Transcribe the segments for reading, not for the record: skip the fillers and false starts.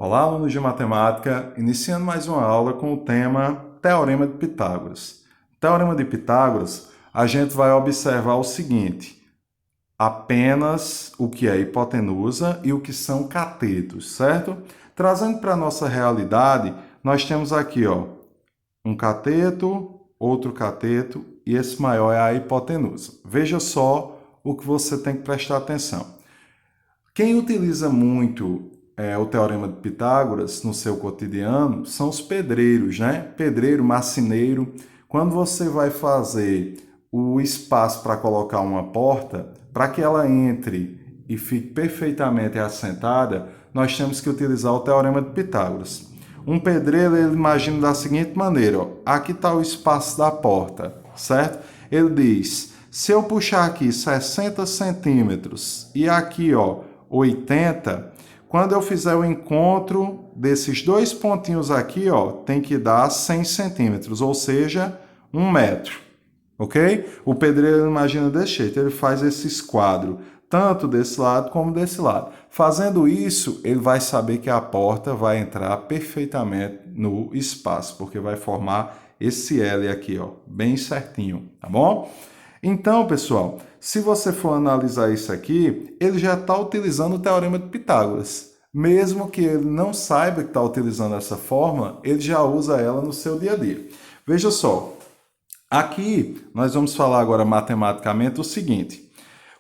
Olá, alunos de matemática, iniciando mais uma aula com o tema Teorema de Pitágoras. Teorema de Pitágoras, a gente vai observar o seguinte: apenas o que é hipotenusa e o que são catetos, certo? Trazendo para a nossa realidade, nós temos aqui, um cateto, outro cateto e esse maior é a hipotenusa. Veja só o que você tem que prestar atenção. Quem utiliza muito o Teorema de Pitágoras no seu cotidiano são os pedreiros, né? Pedreiro, marceneiro. Quando você vai fazer o espaço para colocar uma porta, para que ela entre e fique perfeitamente assentada, nós temos que utilizar o Teorema de Pitágoras. Um pedreiro, ele imagina da seguinte maneira, aqui está o espaço da porta, certo? Ele diz, se eu puxar aqui 60 centímetros e aqui, 80, quando eu fizer o encontro desses dois pontinhos aqui, tem que dar 100 centímetros, ou seja, 1 metro, ok? O pedreiro imagina desse jeito, ele faz esse esquadro, tanto desse lado como desse lado. Fazendo isso, ele vai saber que a porta vai entrar perfeitamente no espaço, porque vai formar esse L aqui, bem certinho, tá bom? Então, pessoal, se você for analisar isso aqui, ele já está utilizando o Teorema de Pitágoras. Mesmo que ele não saiba que está utilizando essa fórmula, ele já usa ela no seu dia a dia. Veja só, aqui nós vamos falar agora matematicamente o seguinte.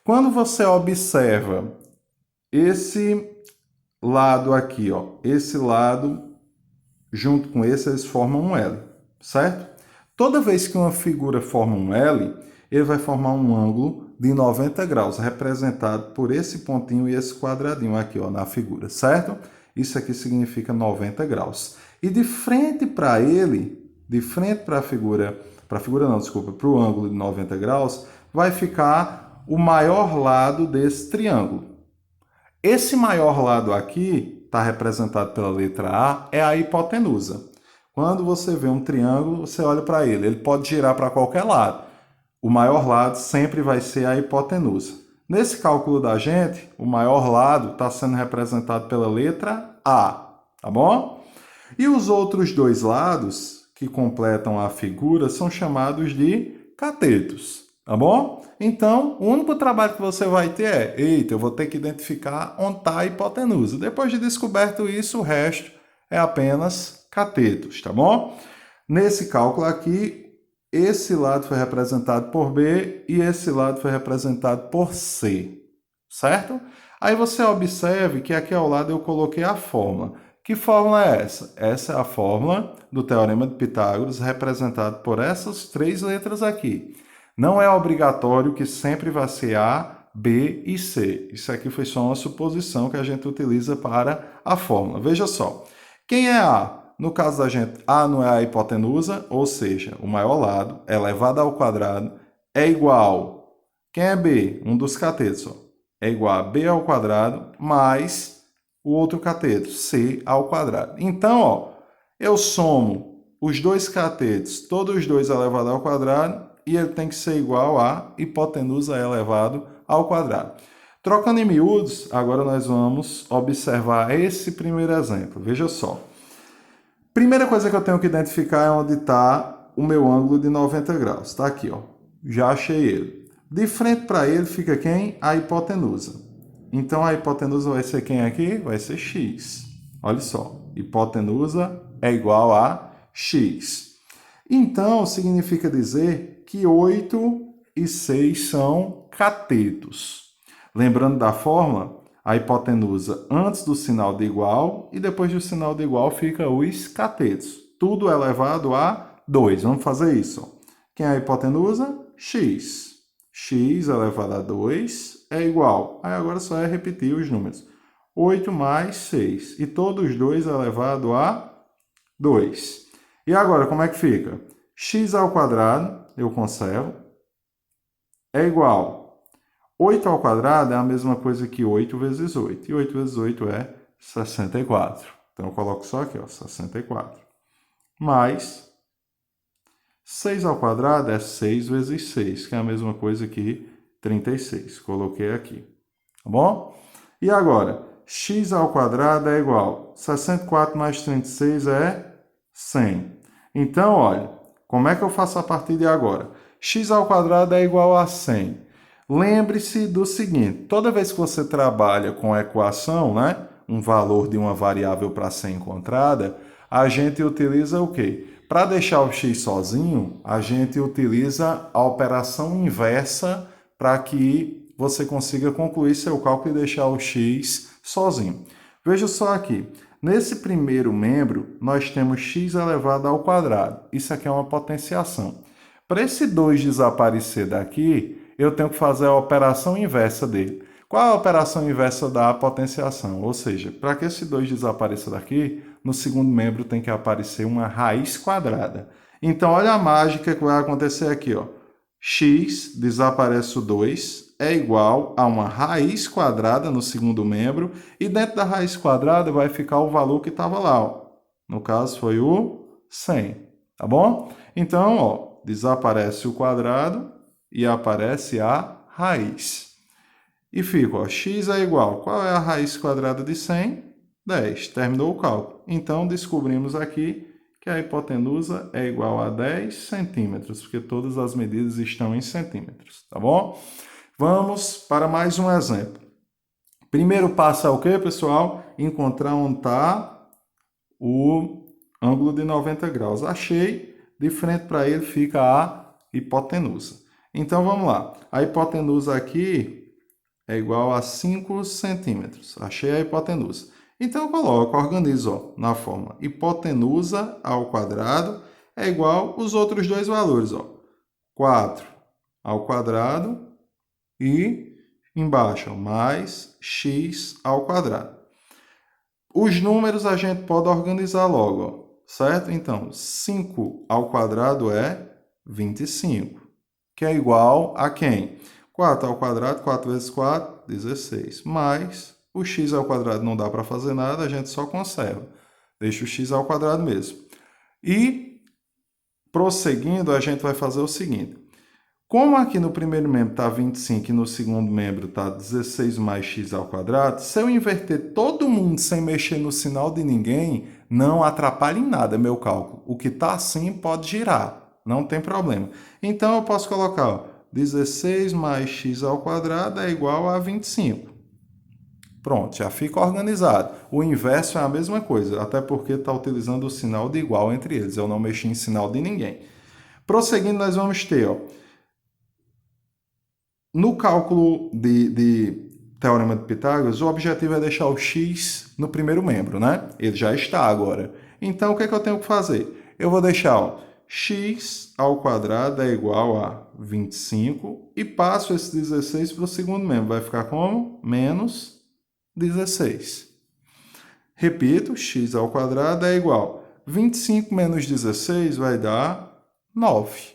Quando você observa esse lado aqui, esse lado junto com esse, eles formam um L, certo? Toda vez que uma figura forma um L, ele vai formar um ângulo de 90 graus, representado por esse pontinho e esse quadradinho aqui, na figura, certo? Isso aqui significa 90 graus. E de frente para ele, de frente para a figura não, desculpa, para o ângulo de 90 graus, vai ficar o maior lado desse triângulo. Esse maior lado aqui, está representado pela letra A, é a hipotenusa. Quando você vê um triângulo, você olha para ele. Ele pode girar para qualquer lado. O maior lado sempre vai ser a hipotenusa. Nesse cálculo da gente, o maior lado está sendo representado pela letra A, tá bom? E os outros dois lados que completam a figura são chamados de catetos, tá bom? Então, o único trabalho que você vai ter eu vou ter que identificar onde está a hipotenusa. Depois de descoberto isso, o resto é apenas catetos, tá bom? Nesse cálculo aqui, esse lado foi representado por B e esse lado foi representado por C, certo? Aí você observe que aqui ao lado eu coloquei a fórmula. Que fórmula é essa? Essa é a fórmula do Teorema de Pitágoras, representado por essas três letras aqui. Não é obrigatório que sempre vai ser A, B e C. Isso aqui foi só uma suposição que a gente utiliza para a fórmula. Veja só, quem é A? No caso da gente, A não é a hipotenusa, ou seja, o maior lado elevado ao quadrado é igual. Quem é B? Um dos catetos, é igual a B ao quadrado mais o outro cateto, C ao quadrado. Então, eu somo os dois catetos, todos os dois elevado ao quadrado, e ele tem que ser igual a hipotenusa elevado ao quadrado. Trocando em miúdos, agora nós vamos observar esse primeiro exemplo. Veja só. Primeira coisa que eu tenho que identificar é onde está o meu ângulo de 90 graus. Está aqui, já achei ele. De frente para ele fica quem? A hipotenusa. Então, a hipotenusa vai ser quem aqui? Vai ser x. Olha só, hipotenusa é igual a x. Então, significa dizer que 8 e 6 são catetos. Lembrando da fórmula, a hipotenusa antes do sinal de igual e depois do sinal de igual fica os catetos. Tudo elevado a 2. Vamos fazer isso. Quem é a hipotenusa? X. X elevado a 2 é igual. Aí agora só é repetir os números. 8 mais 6. E todos os 2 elevado a 2. E agora, como é que fica? X ao quadrado, eu conservo, é igual. 8 ao quadrado é a mesma coisa que 8 vezes 8. E 8 vezes 8 é 64. Então, eu coloco só aqui, 64. Mais 6 ao quadrado é 6 vezes 6, que é a mesma coisa que 36. Coloquei aqui. Tá bom? E agora, x ao quadrado é igual a 64 mais 36 é 100. Então, olha, como é que eu faço a partir de agora? X ao quadrado é igual a 100. Lembre-se do seguinte, toda vez que você trabalha com a equação, né, um valor de uma variável para ser encontrada, a gente utiliza o quê? Para deixar o x sozinho, a gente utiliza a operação inversa para que você consiga concluir seu cálculo e deixar o x sozinho. Veja só aqui, nesse primeiro membro, nós temos x elevado ao quadrado. Isso aqui é uma potenciação. Para esse 2 desaparecer daqui, eu tenho que fazer a operação inversa dele. Qual é a operação inversa da potenciação? Ou seja, para que esse 2 desapareça daqui, no segundo membro tem que aparecer uma raiz quadrada. Então, olha a mágica que vai acontecer aqui, ó. X, desaparece o 2, é igual a uma raiz quadrada no segundo membro, e dentro da raiz quadrada vai ficar o valor que estava lá, ó. No caso, foi o 100, tá bom? Então, ó, desaparece o quadrado e aparece a raiz. E fica, ó, x é igual, qual é a raiz quadrada de 100? 10. Terminou o cálculo. Então, descobrimos aqui que a hipotenusa é igual a 10 centímetros, porque todas as medidas estão em centímetros, tá bom? Vamos para mais um exemplo. Primeiro passo é o quê, pessoal? Encontrar onde está o ângulo de 90 graus. Achei, de frente para ele fica a hipotenusa. Então, vamos lá. A hipotenusa aqui é igual a 5 centímetros. Achei a hipotenusa. Então, eu coloco, organizo ó, na forma hipotenusa ao quadrado é igual os outros dois valores. Ó, 4 ao quadrado e embaixo ó, mais x ao quadrado. Os números a gente pode organizar logo, ó, certo? Então, 5 ao quadrado é 25, que é igual a quem? 4 ao quadrado, 4 vezes 4, 16, mais o x ao quadrado não dá para fazer nada, a gente só conserva. Deixa o x ao quadrado mesmo. E, prosseguindo, a gente vai fazer o seguinte. Como aqui no primeiro membro está 25 e no segundo membro está 16 mais x ao quadrado, se eu inverter todo mundo sem mexer no sinal de ninguém, não atrapalha em nada meu cálculo. O que está assim pode girar, não tem problema. Então, eu posso colocar, ó, 16 mais x ao quadrado é igual a 25. Pronto, já fica organizado. O inverso é a mesma coisa, até porque está utilizando o sinal de igual entre eles. Eu não mexi em sinal de ninguém. Prosseguindo, nós vamos ter, ó, no cálculo de Teorema de Pitágoras, o objetivo é deixar o x no primeiro membro, né? Ele já está agora. Então, o que é que eu tenho que fazer? Eu vou deixar, ó, x ao quadrado é igual a 25 e passo esse 16 para o segundo membro. Vai ficar como? Menos 16. Repito, x ao quadrado é igual a 25 menos 16 vai dar 9.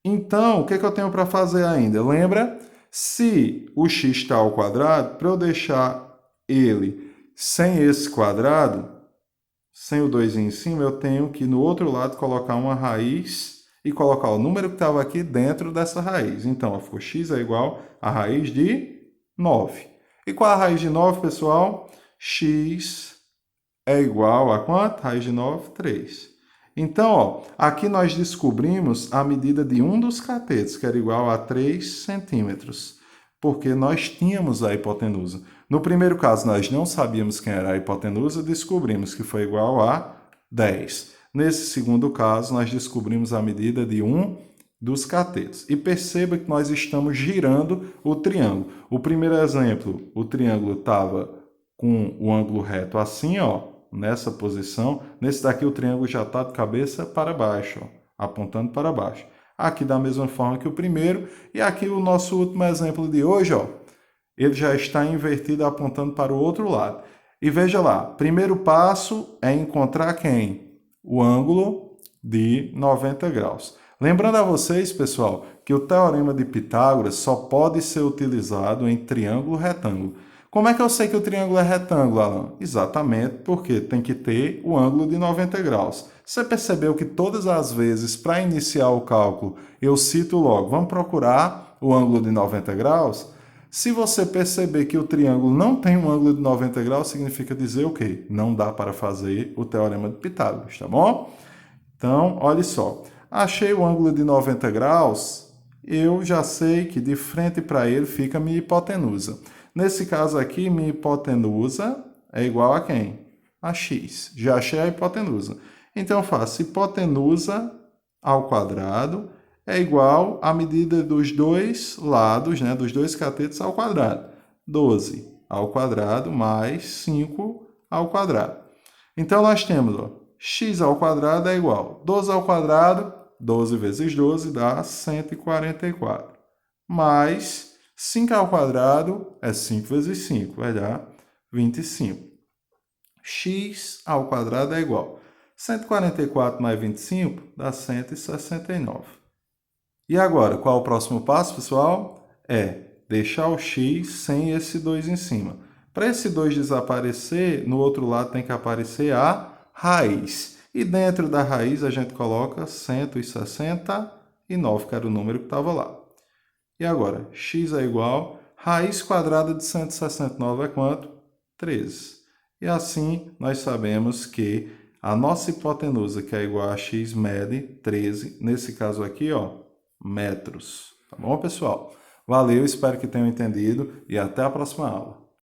Então, o que é que eu tenho para fazer ainda? Lembra? Se o x está ao quadrado, para eu deixar ele sem esse quadrado, sem o 2 em cima, eu tenho que no outro lado colocar uma raiz e colocar o número que estava aqui dentro dessa raiz. Então, ficou x é igual a raiz de 9. E qual é a raiz de 9, pessoal? X é igual a quanto? Raiz de 9, 3. Então, ó, aqui nós descobrimos a medida de um dos catetos, que era igual a 3 centímetros, porque nós tínhamos a hipotenusa. No primeiro caso, nós não sabíamos quem era a hipotenusa, descobrimos que foi igual a 10. Nesse segundo caso, nós descobrimos a medida de um dos catetos. E perceba que nós estamos girando o triângulo. O primeiro exemplo, o triângulo estava com o ângulo reto assim, ó, nessa posição. Nesse daqui o triângulo já está de cabeça para baixo, ó, apontando para baixo. Aqui da mesma forma que o primeiro. E aqui o nosso último exemplo de hoje, ó, ele já está invertido apontando para o outro lado. E veja lá, primeiro passo é encontrar quem? O ângulo de 90 graus. Lembrando a vocês, pessoal, que o Teorema de Pitágoras só pode ser utilizado em triângulo retângulo. Como é que eu sei que o triângulo é retângulo, Alan? Exatamente porque tem que ter o ângulo de 90 graus. Você percebeu que todas as vezes, para iniciar o cálculo, eu cito logo, vamos procurar o ângulo de 90 graus? Se você perceber que o triângulo não tem um ângulo de 90 graus, significa dizer o quê? Não dá para fazer o Teorema de Pitágoras, tá bom? Então, olha só. Achei o ângulo de 90 graus, eu já sei que de frente para ele fica minha hipotenusa. Nesse caso aqui, minha hipotenusa é igual a quem? A x. Já achei a hipotenusa. Então, eu faço hipotenusa ao quadrado é igual à medida dos dois lados, né, dos dois catetos ao quadrado. 12 ao quadrado mais 5 ao quadrado. Então, nós temos, ó, x ao quadrado é igual a 12 ao quadrado, 12 vezes 12 dá 144. Mais 5 ao quadrado é 5 vezes 5, vai dar 25. X ao quadrado é igual a 144 mais 25 dá 169. E agora, qual é o próximo passo, pessoal? É deixar o x sem esse 2 em cima. Para esse 2 desaparecer, no outro lado tem que aparecer a raiz. E dentro da raiz a gente coloca 169, que era o número que estava lá. E agora, x é igual a raiz quadrada de 169 é quanto? 13. E assim nós sabemos que a nossa hipotenusa, que é igual a x, mede 13, nesse caso aqui, ó, metros. Tá bom, pessoal? Valeu, espero que tenham entendido e até a próxima aula.